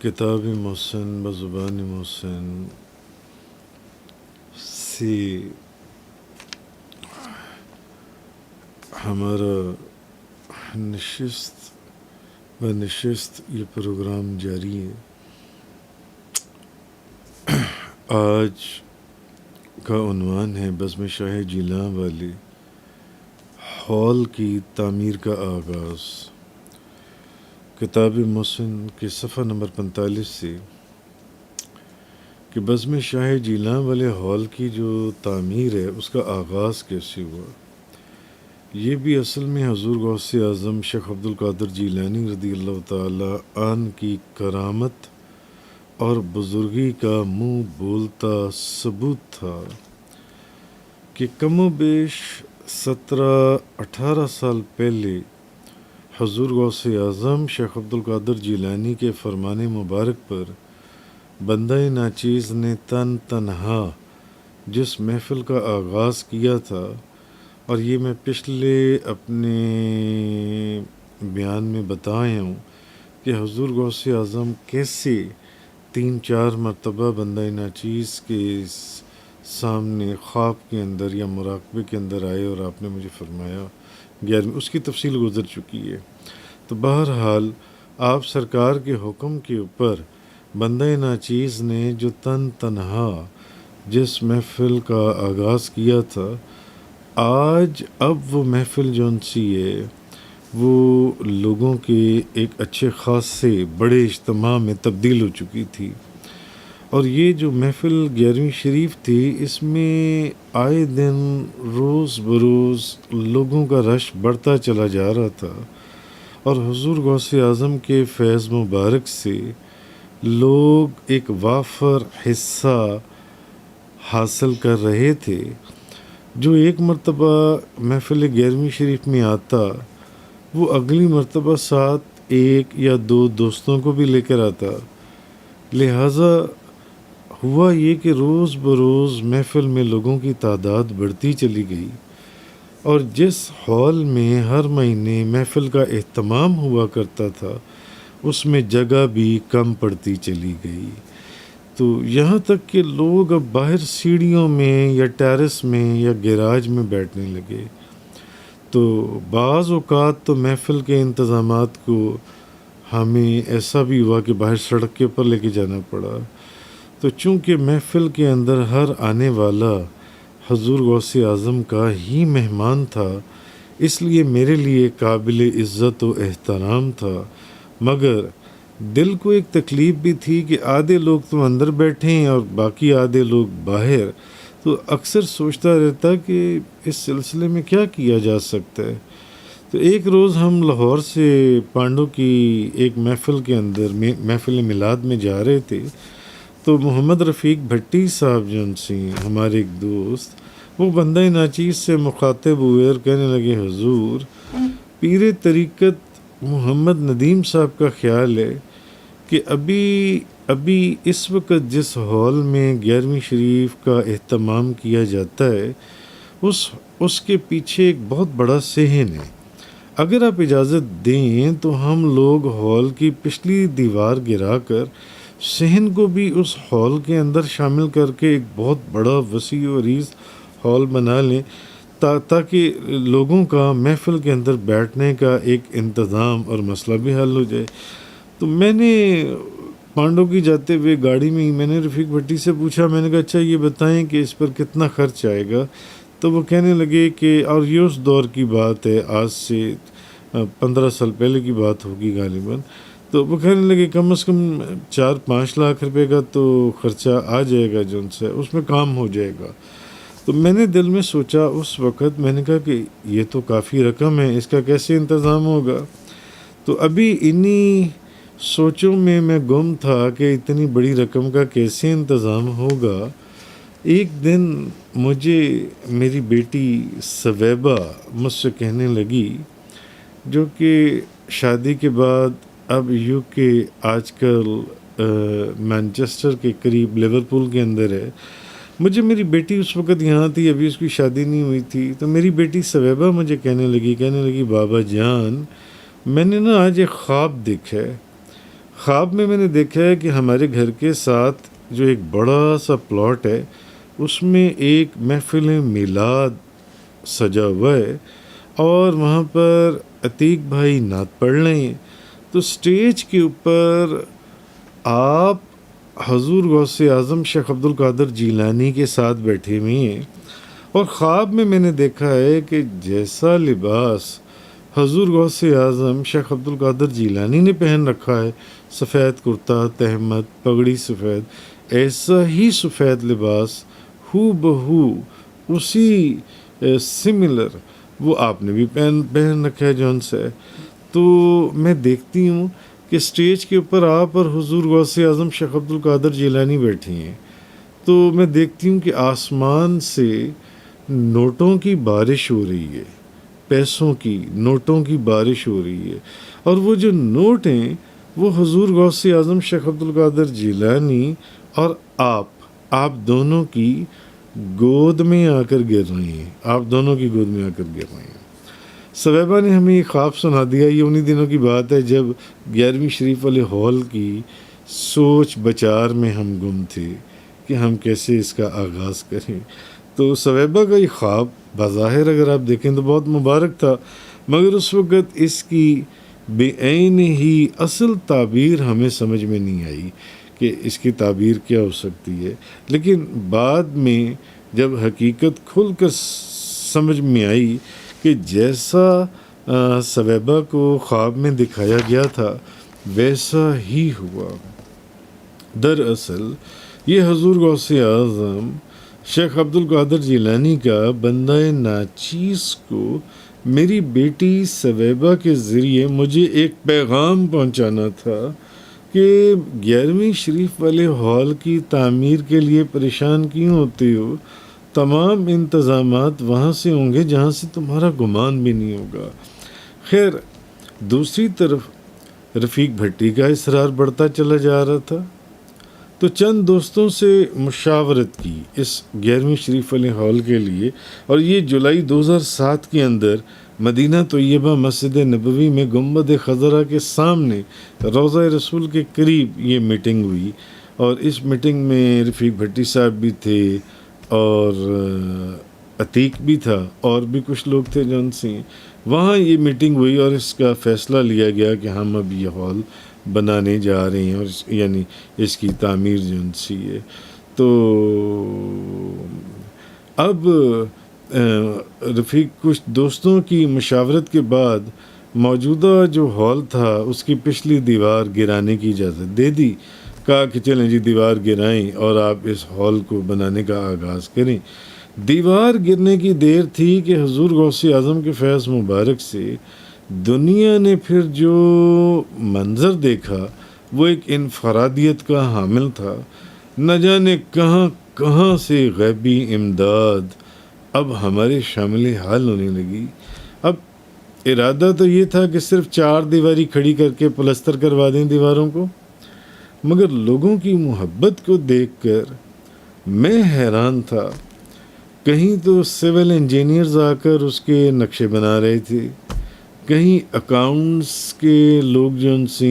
کتاب محسن بزبان محسن سے ہمارا نشست یہ پروگرام جاری ہے۔ آج کا عنوان ہے بزم شاہ جیلاں والے ہال کی تعمیر کا آغاز۔ کتاب محسن کے صفحہ نمبر 45 سے کہ بزم شاہ جیلاں والے ہال کی جو تعمیر ہے اس کا آغاز کیسے ہوا۔ یہ بھی اصل میں حضور غوث اعظم شیخ عبد القادر جیلانی رضی اللہ تعالی عنہ کی کرامت اور بزرگی کا منہ بولتا ثبوت تھا کہ کم و بیش 17-18 سال پہلے حضور غوث اعظم شیخ عبد القادر جیلانی کے فرمان مبارک پر بندہ ناچیز نے تنہا جس محفل کا آغاز کیا تھا، اور یہ میں پچھلے اپنے بیان میں بتایا ہوں کہ حضور غوث اعظم کیسے 3-4 مرتبہ بندہ ناچیز کے سامنے خواب کے اندر یا مراقبے کے اندر آئے اور آپ نے مجھے فرمایا 11 اس کی تفصیل گزر چکی ہے۔ تو بہرحال آپ سرکار کے حکم کے اوپر بندہ ناچیز نے جو تنہا جس محفل کا آغاز کیا تھا، آج اب وہ محفل جون سی ہے وہ لوگوں کے ایک اچھے خاصے بڑے اجتماع میں تبدیل ہو چکی تھی، اور یہ جو محفل 11ویں شریف تھی اس میں آئے دن روز بروز لوگوں کا رش بڑھتا چلا جا رہا تھا، اور حضور غوث اعظم کے فیض مبارک سے لوگ ایک وافر حصہ حاصل کر رہے تھے۔ جو ایک مرتبہ محفل 11ویں شریف میں آتا وہ اگلی مرتبہ ساتھ 1 یا 2 دوستوں کو بھی لے کر آتا، لہٰذا ہوا یہ کہ روز بروز محفل میں لوگوں کی تعداد بڑھتی چلی گئی، اور جس ہال میں ہر مہینے محفل کا اہتمام ہوا کرتا تھا اس میں جگہ بھی کم پڑتی چلی گئی، تو یہاں تک کہ لوگ اب باہر سیڑھیوں میں یا ٹیرس میں یا گیراج میں بیٹھنے لگے۔ تو بعض اوقات تو محفل کے انتظامات کو ہمیں ایسا بھی ہوا کہ باہر سڑک کے اوپر لے کے جانا پڑا۔ تو چونکہ محفل کے اندر ہر آنے والا حضور غوث اعظم کا ہی مہمان تھا، اس لیے میرے لیے قابل عزت و احترام تھا، مگر دل کو ایک تکلیف بھی تھی کہ آدھے لوگ تو اندر بیٹھے ہیں اور باقی آدھے لوگ باہر۔ تو اکثر سوچتا رہتا کہ اس سلسلے میں کیا کیا جا سکتا ہے۔ تو ایک روز ہم لاہور سے پانڈو کی ایک محفل کے اندر محفل میلاد میں جا رہے تھے، تو محمد رفیق بھٹی صاحب جن سے ہمارے ایک دوست وہ بندہ ناچیز سے مخاطب ہوئے اور کہنے لگے حضور پیر طریقت محمد ندیم صاحب کا خیال ہے کہ ابھی اس وقت جس ہال میں 11ویں شریف کا اہتمام کیا جاتا ہے اس کے پیچھے ایک بہت بڑا صحن ہے، اگر آپ اجازت دیں تو ہم لوگ ہال کی پچھلی دیوار گرا کر صحن کو بھی اس ہال کے اندر شامل کر کے ایک بہت بڑا وسیع و عریض ہال بنا لیں تاکہ لوگوں کا محفل کے اندر بیٹھنے کا ایک انتظام اور مسئلہ بھی حل ہو جائے۔ تو میں نے پانڈو کی جاتے ہوئے گاڑی میں میں نے رفیق بھٹی سے پوچھا، میں نے کہا اچھا یہ بتائیں کہ اس پر کتنا خرچ آئے گا؟ تو وہ کہنے لگے کہ، اور یہ اس دور کی بات ہے، آج سے 15 سال پہلے کی بات ہوگی غالباً، تو وہ کہنے لگے کم از کم 4-5 لاکھ روپے کا تو خرچہ آ جائے گا، جو سے اس میں کام ہو جائے گا۔ تو میں نے دل میں سوچا اس وقت، میں نے کہا کہ یہ تو کافی رقم ہے، اس کا کیسے انتظام ہوگا؟ تو ابھی انہی سوچوں میں گم تھا کہ اتنی بڑی رقم کا کیسے انتظام ہوگا۔ ایک دن مجھے میری بیٹی ثویبہ مجھ سے کہنے لگی، جو کہ شادی کے بعد اب UK آج کل مانچسٹر کے قریب لیورپول کے اندر ہے، مجھے میری بیٹی اس وقت یہاں تھی، ابھی اس کی شادی نہیں ہوئی تھی، تو میری بیٹی ثویبہ مجھے کہنے لگی بابا جان میں نے نا آج ایک خواب دیکھا ہے۔ خواب میں نے دیکھا ہے کہ ہمارے گھر کے ساتھ جو ایک بڑا سا پلاٹ ہے اس میں ایک محفل میلاد سجا ہوا ہے، اور وہاں پر عتیق بھائی نعت پڑھ رہے ہیں، تو سٹیج کے اوپر آپ حضور غوث اعظم شیخ عبد القادر جیلانی کے ساتھ بیٹھے ہوئے ہیں، اور خواب میں نے دیکھا ہے کہ جیسا لباس حضور غوث اعظم شیخ عبد القادر جیلانی نے پہن رکھا ہے، سفید کرتا، تہمت، پگڑی سفید، ایسا ہی سفید لباس ہو بہو اسی سملر وہ آپ نے بھی پہن رکھا ہے جون سے. تو میں دیکھتی ہوں کہ اسٹیج کے اوپر آپ اور حضور غوث اعظم شیخ عبد القادر جیلانی بیٹھی ہیں، تو میں دیکھتی ہوں کہ آسمان سے نوٹوں کی بارش ہو رہی ہے، پیسوں کی نوٹوں کی بارش ہو رہی ہے، اور وہ جو نوٹ ہیں وہ حضور غوث اعظم شیخ عبد القادر جیلانی اور آپ دونوں کی گود میں آ کر گر رہے ہیں، آپ دونوں کی گود میں آ کر گر رہے ہیں. صویبہ نے ہمیں یہ خواب سنا دیا. یہ انہی دنوں کی بات ہے جب 11ویں شریف والے ہال کی سوچ بچار میں ہم گم تھے کہ ہم کیسے اس کا آغاز کریں. تو صویبہ کا یہ خواب بظاہر اگر آپ دیکھیں تو بہت مبارک تھا، مگر اس وقت اس کی بے عین ہی اصل تعبیر ہمیں سمجھ میں نہیں آئی کہ اس کی تعبیر کیا ہو سکتی ہے. لیکن بعد میں جب حقیقت کھل کر سمجھ میں آئی کہ جیسا صویبہ کو خواب میں دکھایا گیا تھا ویسا ہی ہوا. دراصل یہ حضور غوث اعظم شیخ عبد القادر جیلانی کا بندہ ناچیز کو میری بیٹی صویبہ کے ذریعے مجھے ایک پیغام پہنچانا تھا کہ 11ویں شریف والے ہال کی تعمیر کے لیے پریشان کیوں ہوتے ہو؟ تمام انتظامات وہاں سے ہوں گے جہاں سے تمہارا گمان بھی نہیں ہوگا. خیر، دوسری طرف رفیق بھٹی کا اصرار بڑھتا چلا جا رہا تھا، تو چند دوستوں سے مشاورت کی اس 11ویں شریف والے ہال کے لیے، اور یہ جولائی 2007 کے اندر مدینہ طیبہ مسجد نبوی میں گنبد خضرا کے سامنے روضہ رسول کے قریب یہ میٹنگ ہوئی. اور اس میٹنگ میں رفیق بھٹی صاحب بھی تھے اور عتیق بھی تھا اور بھی کچھ لوگ تھے جن سے وہاں یہ میٹنگ ہوئی، اور اس کا فیصلہ لیا گیا کہ ہم اب یہ ہال بنانے جا رہے ہیں، اور یعنی اس کی تعمیر جن سی ہے. تو اب رفیق کچھ دوستوں کی مشاورت کے بعد موجودہ جو ہال تھا اس کی پچھلی دیوار گرانے کی اجازت دے دی. کہا کہ چلیں جی دیوار گرائیں اور آپ اس ہال کو بنانے کا آغاز کریں. دیوار گرنے کی دیر تھی کہ حضور غوث اعظم کے فیض مبارک سے دنیا نے پھر جو منظر دیکھا وہ ایک انفرادیت کا حامل تھا. نہ جانے کہاں کہاں سے غیبی امداد اب ہمارے شامل حال ہونے لگی. اب ارادہ تو یہ تھا کہ صرف 4 دیواری کھڑی کر کے پلستر کروا دیں دیواروں کو، مگر لوگوں کی محبت کو دیکھ کر میں حیران تھا. کہیں تو سول انجینئرز آ کر اس کے نقشے بنا رہے تھے، کہیں اکاؤنٹس کے لوگ جو ان سے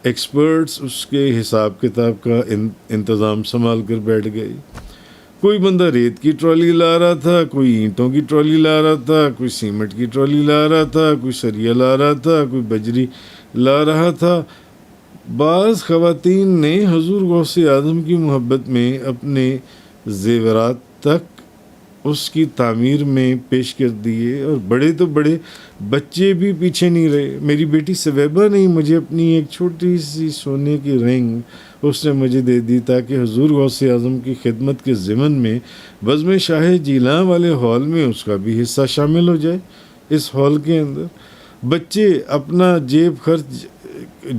ایکسپرٹس اس کے حساب کتاب کا انتظام سنبھال کر بیٹھ گئے. کوئی بندہ ریت کی ٹرالی لا رہا تھا، کوئی اینٹوں کی ٹرالی لا رہا تھا، کوئی سیمنٹ کی ٹرالی لا رہا تھا، کوئی سریا لا رہا تھا، کوئی بجری لا رہا تھا. بعض خواتین نے حضور غوث اعظم کی محبت میں اپنے زیورات تک اس کی تعمیر میں پیش کر دیے، اور بڑے تو بڑے بچے بھی پیچھے نہیں رہے. میری بیٹی صویبہ نے مجھے اپنی ایک چھوٹی سی سونے کی رنگ اس نے مجھے دے دی تاکہ حضور غوث اعظم کی خدمت کے ضمن میں بزم شاہ جیلاں والے ہال میں اس کا بھی حصہ شامل ہو جائے. اس ہال کے اندر بچے اپنا جیب خرچ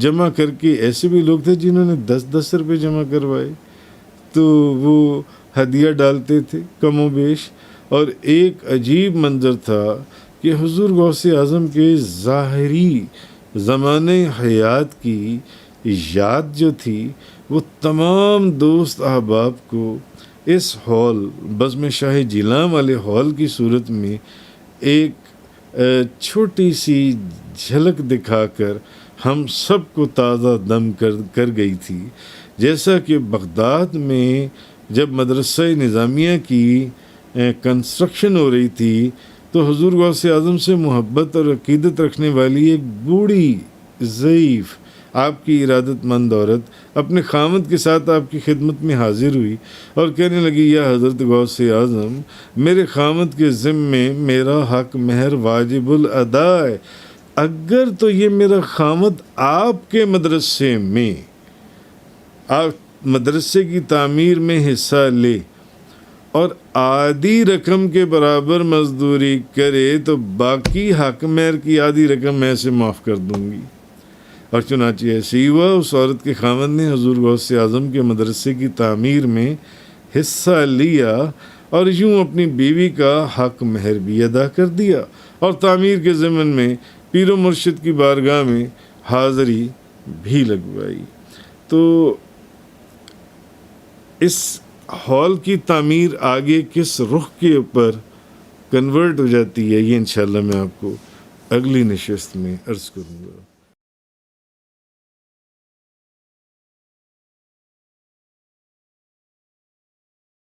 جمع کر کے، ایسے بھی لوگ تھے جنہوں نے 10-10 روپے جمع کروائے، تو وہ ہدیہ ڈالتے تھے کم و بیش. اور ایک عجیب منظر تھا کہ حضور غوث اعظم کے ظاہری زمانے حیات کی یاد جو تھی وہ تمام دوست احباب کو اس ہال بزم شاہ جیلاں والے ہال کی صورت میں ایک چھوٹی سی جھلک دکھا کر ہم سب کو تازہ دم کر گئی تھی، جیسا کہ بغداد میں جب مدرسہ نظامیہ کی کنسٹرکشن ہو رہی تھی تو حضور غوث اعظم سے محبت اور عقیدت رکھنے والی ایک بوڑھی ضعیف آپ کی ارادت مند عورت اپنے خامد کے ساتھ آپ کی خدمت میں حاضر ہوئی اور کہنے لگی، یا حضرت غوث اعظم، میرے خامد کے ذمے میرا حق مہر واجب الادا ہے، اگر تو یہ میرا خامد آپ کے مدرسے میں مدرسے کی تعمیر میں حصہ لے اور آدھی رقم کے برابر مزدوری کرے تو باقی حق مہر کی آدھی رقم میں سے معاف کر دوں گی۔ اور چنانچہ ایسے ہی ہوا، اس عورت کے خاوند نے حضور غوث اعظم کے مدرسے کی تعمیر میں حصہ لیا اور یوں اپنی بیوی کا حق مہر بھی ادا کر دیا اور تعمیر کے ضمن میں پیر و مرشد کی بارگاہ میں حاضری بھی لگوائی۔ تو اس ہال کی تعمیر آگے کس رخ کے اوپر کنورٹ ہو جاتی ہے، یہ انشاءاللہ میں آپ کو اگلی نشست میں عرض کروں گا۔